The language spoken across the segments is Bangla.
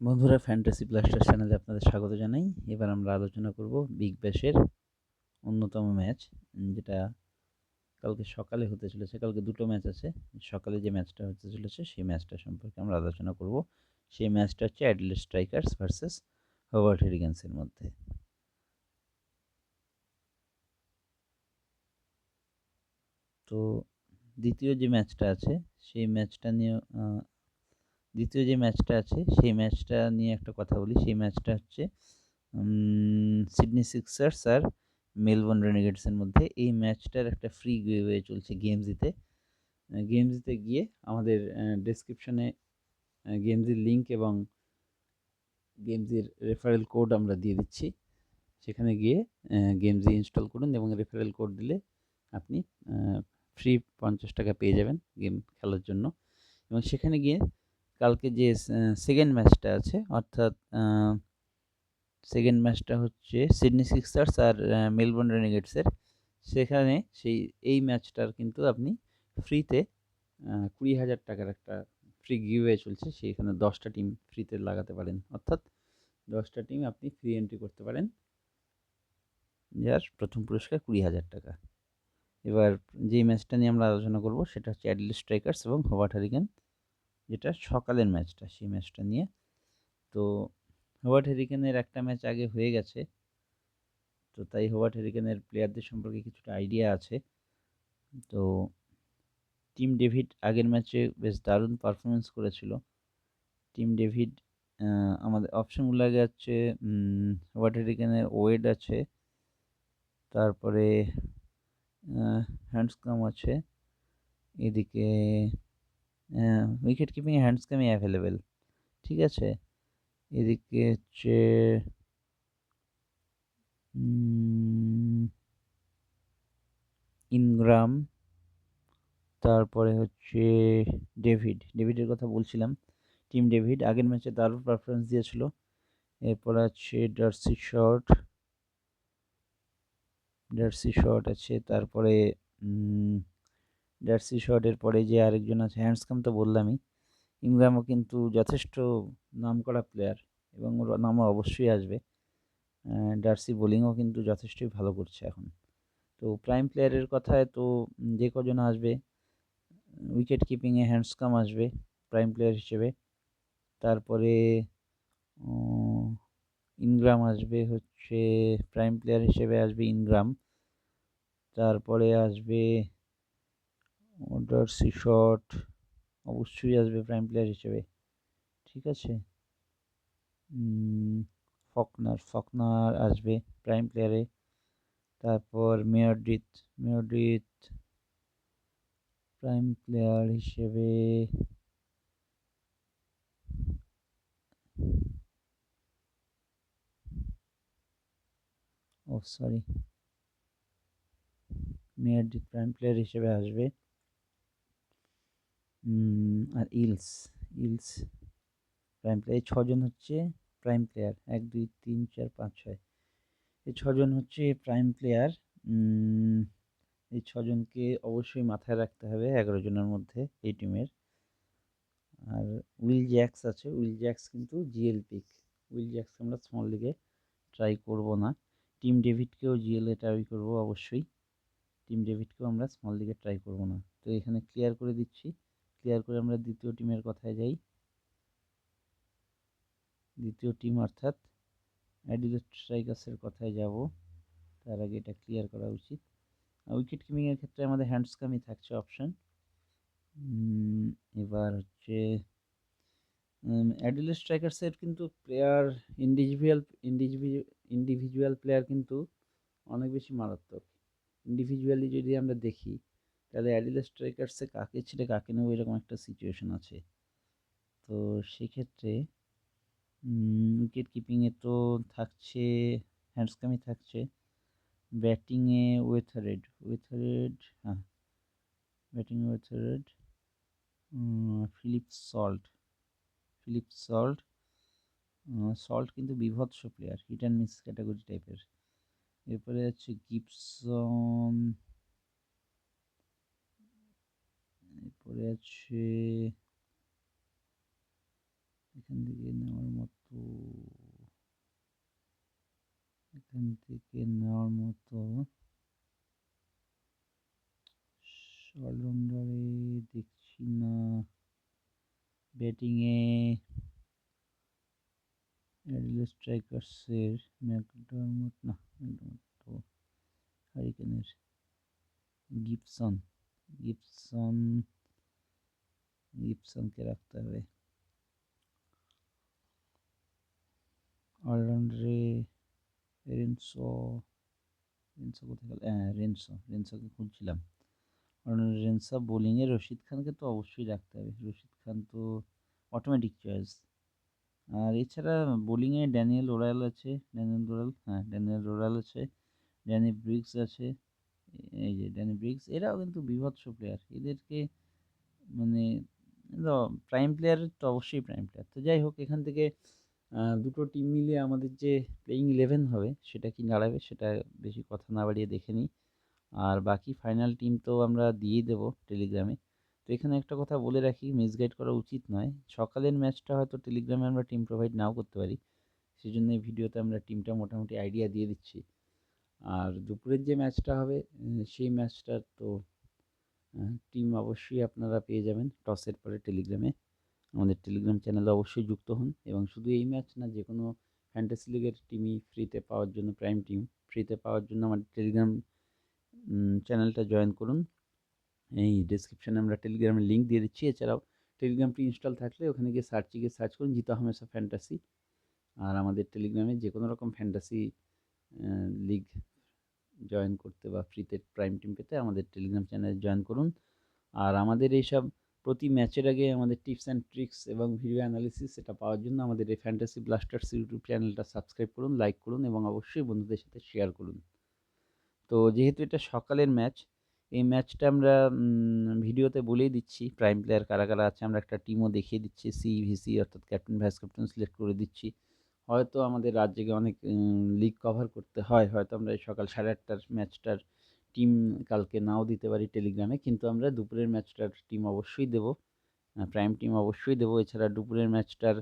বন্ধুরা, ফ্যান্টাসি ব্লাস্টার চ্যানেলে আপনাদের স্বাগত জানাই। এবার আমরা আলোচনা করব বিগ ব্যাশের অন্যতম ম্যাচ, যেটা কালকে সকালে হতে চলেছে। কালকে দুটো ম্যাচ আছে। সকালে যে ম্যাচটা হতে চলেছে সেই ম্যাচটা সম্পর্কে আমরা আলোচনা করব। সেই ম্যাচটা হচ্ছে অ্যাডিলেড স্ট্রাইকার্স ভার্সেস হোবার্ট হেরিকেন্সের মধ্যে। তো দ্বিতীয় যে ম্যাচটা আছে সেই ম্যাচটা নিয়ে একটা কথা বলি। সেই ম্যাচটা হচ্ছে সিডনি সিক্সার্স আর মেলবোর্ন রেনেগেডসের মধ্যে। এই ম্যাচটার একটা ফ্রি গিভঅ্যাওয়ে চলছে গেমজিতে। গেমজিতে গিয়ে আমাদের ডেসক্রিপশনে গেমজির লিঙ্ক এবং গেমজির রেফারেল কোড আমরা দিয়ে দিচ্ছি। সেখানে গিয়ে গেমজি ইনস্টল করুন এবং রেফারেল কোড দিলে আপনি ফ্রি 50 টাকা পেয়ে যাবেন গেম খেলার জন্য। এবং সেখানে গিয়ে কালকে যে সেকেন্ড ম্যাচটা আছে, অর্থাৎ সেকেন্ড ম্যাচটা হচ্ছে সিডনি সিক্সার্স আর মেলবোর্ন রেনেগেডসের। সেখানে এই ম্যাচটার কিন্তু আপনি ফ্রিতে 20,000 টাকার একটা ফ্রি গিভওয়ে চলছে। সেইখানে 10টা টিম ফ্রিতে লাগাতে পারেন, অর্থাৎ 10টা টিম আপনি ফ্রি এন্ট্রি করতে পারেন, যার প্রথম পুরস্কার 20,000 টাকা। এবার যে ম্যাচটা নিয়ে আমরা আলোচনা করব সেটা হচ্ছে অ্যাডিলেড স্ট্রাইকার্স এবং হোবার্ট হারিকেন, যেটা সকালের ম্যাচটা, সেই ম্যাচটা নিয়ে। তো হোবার্ট হেরিকেনের একটা ম্যাচ আগে হয়ে গেছে, তো তাই হোবার্ট হেরিকেনের প্লেয়ারদের সম্পর্কে কিছুটা আইডিয়া আছে। তো টিম ডেভিড আগের ম্যাচে বেশ দারুণ পারফরমেন্স করেছিল। টিম ডেভিড আমাদের অপশনগুলো আগে হচ্ছে হোবার্ট হেরিকেনের ওয়েড আছে, তারপরে হ্যান্ডসকাম আছে, এদিকে উইকেট কিপিংয়ে হ্যান্ডসকামই অ্যাভেলেবেল, ঠিক আছে। এদিকে হচ্ছে ইনগ্রাম, তারপরে হচ্ছে ডেভিডের কথা বলছিলাম। টিম ডেভিড আগের ম্যাচে দারুণ পারফরমেন্স দিয়েছিল। এরপর আছে ডার্সি শর্ট আছে, তারপরে ডার্সি শর্টের পরে যে আরেকজন আছে হ্যান্ডসকাম তো বললামই। ইনগ্রামও কিন্তু যথেষ্ট নামকরা প্লেয়ার এবং ওর নামও অবশ্যই আসবে। ডার্সি বোলিংও কিন্তু যথেষ্টই ভালো করছে এখন। তো প্রাইম প্লেয়ারের কথায় তো যে কজন আসবে, উইকেট কিপিংয়ে হ্যান্ডসকাম আসবে প্রাইম প্লেয়ার হিসেবে, তারপরে ইনগ্রাম আসবে, হচ্ছে প্রাইম প্লেয়ার হিসেবে আসবে ইনগ্রাম, তারপরে আসবে ডার্সি শর্ট অবশ্যই আসবে প্রাইম প্লেয়ার হিসেবে, ঠিক আছে। ফকনার আসবে প্রাইম প্লেয়ারে, তারপর মেয়রডিথ প্রাইম প্লেয়ার হিসেবে, মেয়রডিথ প্রাইম প্লেয়ার হিসেবে আসবে। আর ইলস প্রাইম প্লেয়ার। এই ছজন হচ্ছে প্রাইম প্লেয়ার, 1 2 3 4 5 6, এই ছজন হচ্ছে প্রাইম প্লেয়ার। এই ছজনকে অবশ্যই মাথায় রাখতে হবে 11 জনের মধ্যে এই টিমের। আর উইল জ্যাক্স আছে, উইল জ্যাক্স কিন্তু জিএল পিক। উইল জ্যাক্স আমরা স্মল লিগে ট্রাই করব না। টিম ডেভিডকেও জিএলএ ট্রাই করব অবশ্যই। টিম ডেভিডকেও আমরা স্মল লিগে ট্রাই করব না। তো এখানে ক্লিয়ার করে দিচ্ছি। ক্লিয়ার করে আমরা দ্বিতীয় টিমের কথায় যাই। দ্বিতীয় টিম অর্থাৎ অ্যাডিলেড স্ট্রাইকার্সের কথায় যাব। তার আগে এটা ক্লিয়ার করা উচিত। উইকেট কিপিংয়ের ক্ষেত্রে আমাদের হ্যান্ডসকামই থাকছে অপশন। এবার হচ্ছে অ্যাডিলেড স্ট্রাইকার্সের কিন্তু প্লেয়ার, ইন্ডিভিজুয়াল প্লেয়ার কিন্তু অনেক বেশি মারাত্মক। ইন্ডিভিজুয়ালি যদি আমরা দেখি তাহলে অ্যাডিলেড স্ট্রাইকার্সে কাকে ছেড়ে কাকে নেবো এরকম একটা সিচুয়েশন আছে। তো সেক্ষেত্রে উইকেট কিপিংয়ে তো থাকছে হ্যান্ডসকামই থাকছে। ব্যাটিংয়ে ওয়েথারেড, হ্যাঁ ব্যাটিংয়ে ওয়েথারেড, ফিলিপ সল্ট কিন্তু বীভৎস player, hit and miss category টাইপের। এরপরে আছে গিবসন, এরপরে আছে এখান থেকে নেওয়ার মতো অলরাউন্ডারে দেখছি না। ব্যাটিংয়ে অ্যাডিলেড স্ট্রাইকার্সের ম্যাকডারমট না, ম্যাকডারমট তো হারিকেনের গিবসন গিবসন গিবসনকে রাখতে হবে। অলরাউন্ডারে রেনসো রেনসো কোথায় গেল? হ্যাঁ, রেনসোকে খুঁজছিলাম। অলরাউন্ডারে রেনসো। বোলিংয়ে রশিদ খানকে তো অবশ্যই রাখতে হবে। রশিদ খান তো অটোমেটিক চয়েস। আর এছাড়া বোলিংয়ে ড্যানিয়েল ওরাল আছে, ড্যানিয়েল ওরাল আছে, ড্যানি ব্রিগস আছে। এই যে ড্যানি ব্রিগস, এরাও কিন্তু বিভৎস প্লেয়ার। এদেরকে মানে প্রাইম প্লেয়ার তো অবশ্যই প্রাইম প্লেয়ার। তো যাই হোক, এখান থেকে দুটো টিম মিলিয়ে আমাদের যে প্লেইং 11 হবে সেটা কি দাঁড়াবে সেটা বেশি কথা না বাড়িয়ে দেখে নিই। আর বাকি ফাইনাল টিম তো আমরা দিয়েই দেবো টেলিগ্রামে। তো এখানে একটা কথা বলে রাখি, মিসগাইড করা উচিত নয়। সকালের ম্যাচটা হয়তো টেলিগ্রামে আমরা টিম প্রোভাইড নাও করতে পারি, সেই জন্য এই ভিডিওতে আমরা টিমটা মোটামুটি আইডিয়া দিয়ে দিচ্ছি। আর দুপুরের যে ম্যাচটা হবে সেই ম্যাচটার তো টিম অবশ্যই আপনারা পেয়ে যাবেন টসের পরে টেলিগ্রামে। আমাদের টেলিগ্রাম চ্যানেলে অবশ্যই যুক্ত হন, এবং শুধু এই ম্যাচ না, যে কোনো ফ্যান্টাসি লিগের টিমই ফ্রিতে পাওয়ার জন্য, প্রাইম টিম ফ্রিতে পাওয়ার জন্য আমাদের টেলিগ্রাম চ্যানেলটা জয়েন করুন। এই ডেসক্রিপশানে আমরা টেলিগ্রামের লিঙ্ক দিয়ে দিচ্ছি। এছাড়াও টেলিগ্রামটি ইনস্টল থাকলে ওখানে গিয়ে সার্চ করুন জিতা হামেশা ফ্যান্টাসি। আর আমাদের টেলিগ্রামে যে কোনো রকম ফ্যান্টাসি লিগ জয়েন করতে বা ফ্রিতে প্রাইম টিম পেতে আমাদের টেলিগ্রাম চ্যানেলে জয়েন করুন। আর আমাদের এইসব প্রতি ম্যাচের আগে আমাদের টিপস অ্যান্ড ট্রিক্স এবং ভিডিও অ্যানালিসিস এটা পাওয়ার জন্য আমাদের এই ফ্যান্টাসি ব্লাস্টার্স ইউটিউব চ্যানেলটা সাবস্ক্রাইব করুন, লাইক করুন এবং অবশ্যই বন্ধুদের সাথে শেয়ার করুন। তো যেহেতু এটা সকালের ম্যাচ, এই ম্যাচটা আমরা ভিডিওতে বলেই দিচ্ছি প্রাইম প্লেয়ার কারা কারা আছে। আমরা একটা টিমও দেখিয়ে দিচ্ছি, সিভিসি অর্থাৎ ক্যাপ্টেন ভাইস ক্যাপ্টেন সিলেক্ট করে দিচ্ছি। হয়তো আমাদের রাত জেগে অনেক লিগ কভার করতে হয়, হয়তো আমরা এই সকাল 8:30টার ম্যাচটার টিম কালকে নাও দিতে পারি টেলিগ্রামে, কিন্তু আমরা দুপুরের ম্যাচটার টিম অবশ্যই দেবো, প্রাইম টিম অবশ্যই দেবো। এছাড়া দুপুরের ম্যাচটার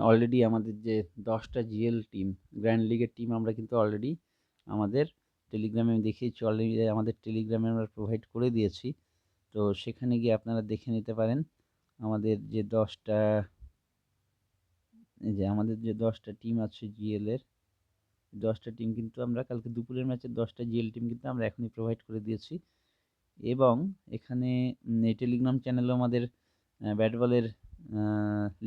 অলরেডি আমাদের যে 10টা জিএল টিম, গ্র্যান্ড লিগের টিম আমরা কিন্তু অলরেডি আমাদের টেলিগ্রামে দেখিয়েছি, অলরেডি আমাদের টেলিগ্রামে আমরা প্রোভাইড করে দিয়েছি। তো সেখানে গিয়ে আপনারা দেখে নিতে পারেন আমাদের যে 10টা টিম আছে জিএলের, 10টা টিম কিন্তু আমরা কালকে দুপুরের ম্যাচের 10টা জিএল টিম কিন্তু আমরা এখনই প্রোভাইড করে দিয়েছি। এবং এখানে এই টেলিগ্রাম চ্যানেলেও আমাদের ব্যাট বলের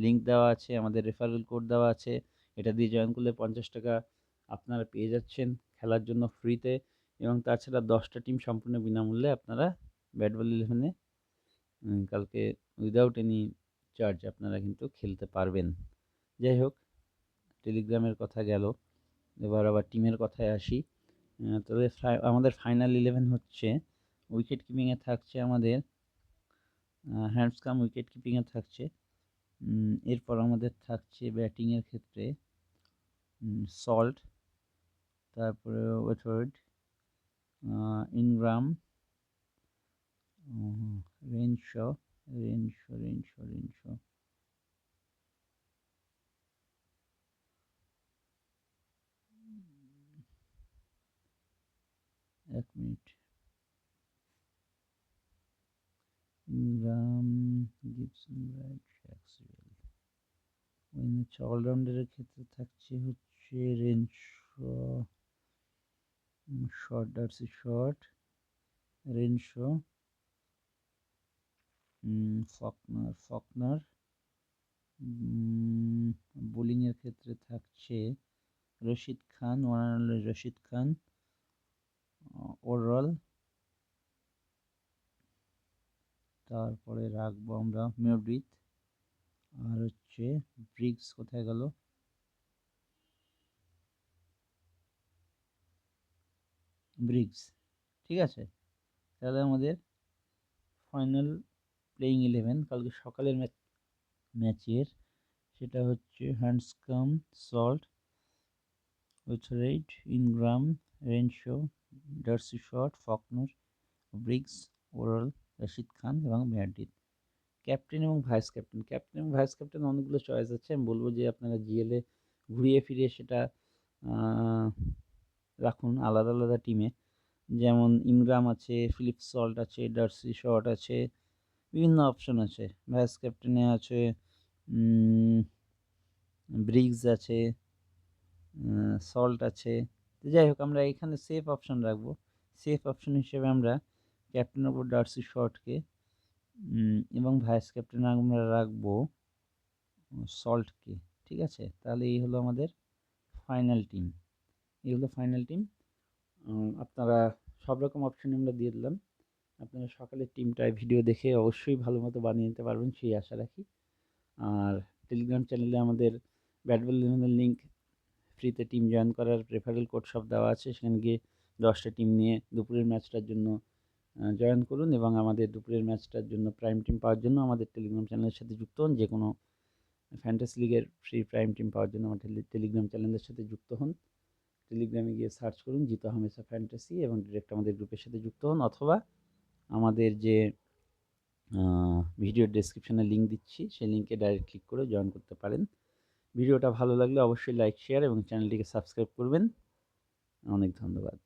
লিঙ্ক দেওয়া আছে, আমাদের রেফারেল কোড দেওয়া আছে। এটা দিয়ে জয়েন করলে 50 টাকা আপনারা পেয়ে যাচ্ছেন খেলার জন্য ফ্রিতে, এবং তাছাড়া 10টা টিম সম্পূর্ণ বিনামূল্যে আপনারা ব্যাট বল 11-এ কালকে উইদাউট এনি চার্জ আপনারা কিন্তু খেলতে পারবেন। যাই হোক, টেলিগ্রামের কথা গেল, এবার আবার টিমের কথায় আসি। তবে আমাদের ফাইনাল 11 হচ্ছে, উইকেট কিপিংয়ে থাকছে আমাদের হ্যান্ডসকাম উইকেট কিপিংয়ে থাকছে। এরপর আমাদের থাকছে ব্যাটিংয়ের ক্ষেত্রে সল্ট, তারপরে Weatherald, Ingram, Renshaw Renshaw Renshaw Renshaw এক minute, Ingram, Gibson, Wright, Jackswell. অলরাউন্ডারের ক্ষেত্রে থাকছে হচ্ছে Renshaw, Short, D'Arcy Short, Renshaw, Faulkner. বোলিংয়ের ক্ষেত্রে থাকছে রশিদ খান, রশিদ খান, ওরাল। তারপরে রাখবো আমরা মেয়রব্রিথ, আর হচ্ছে ব্রিগস কোথায় গেল, ব্রিগস। ঠিক আছে, তাহলে আমাদের ফাইনাল প্লেইং 11 কালকে সকালের ম্যাচের সেটা হচ্ছে Handscomb, Salt, Weatherald, Ingram, Renshaw, D'Arcy Short, Faulkner, Briggs, Worrall, Rashid Khan এবং মেয়ারডিথ। ক্যাপ্টেন এবং ভাইস ক্যাপ্টেন, ক্যাপ্টেন এবং ভাইস ক্যাপ্টেন অনেকগুলো চয়েস আছে। আমি বলব যে আপনারা জিএলে ঘুরিয়ে ফিরিয়ে সেটা রাখুন আলাদা আলাদা টিমে। যেমন ইনগ্রাম আছে, ফিলিপ সল্ট আছে, ডার্সি শট আছে, বিভিন্ন অপশন আছে। ভাইস ক্যাপ্টেনে আছে ব্রিগস আছে, সল্ট আছে। তো যাই হোক আমরা এখানে সেফ অপশন রাখবো। সেফ অপশন হিসেবে আমরা ক্যাপ্টেন ওপর ডার্সি শটকে এবং ভাইস ক্যাপ্টেন আমরা রাখবো সল্টকে। ঠিক আছে, তাহলে এই হলো আমাদের ফাইনাল টিম। এই হলো ফাইনাল টিম। আপনারা সব রকম অপশন আমরা দিয়ে দিলাম। আপনারা সকালের টিমটায় ভিডিও দেখে অবশ্যই ভালো মতো বানিয়ে নিতে পারবেন সেই আশা রাখি। আর টেলিগ্রাম চ্যানেলে আমাদের ব্যাট বল ইলেভেনের লিঙ্ক, ফ্রিতে টিম জয়েন করার রেফারেল কোড সব দেওয়া আছে। সেখানে গিয়ে 10টা টিম নিয়ে দুপুরের ম্যাচটার জন্য জয়েন করুন এবং আমাদের দুপুরের ম্যাচটার জন্য প্রাইম টিম পাওয়ার জন্য আমাদের টেলিগ্রাম চ্যানেলের সাথে যুক্ত হন। যে কোনো ফ্যান্টাসি লিগের ফ্রি প্রাইম টিম পাওয়ার জন্য আমাদের টেলিগ্রাম চ্যানেলের সাথে যুক্ত হন। টেলিগ্রামে গিয়ে সার্চ করুন জিতো হামেশা ফ্যান্টাসি এবং ডিরেক্ট আমাদের গ্রুপের সাথে যুক্ত হন, অথবা আমাদের যে ভিডিওর ডেসক্রিপশনে লিঙ্ক দিচ্ছি সেই লিঙ্কে ডাইরেক্ট ক্লিক করে জয়েন করতে পারেন। ভিডিওটা ভালো লাগলে অবশ্যই লাইক, শেয়ার এবং চ্যানেলটিকে সাবস্ক্রাইব করবেন। অনেক ধন্যবাদ।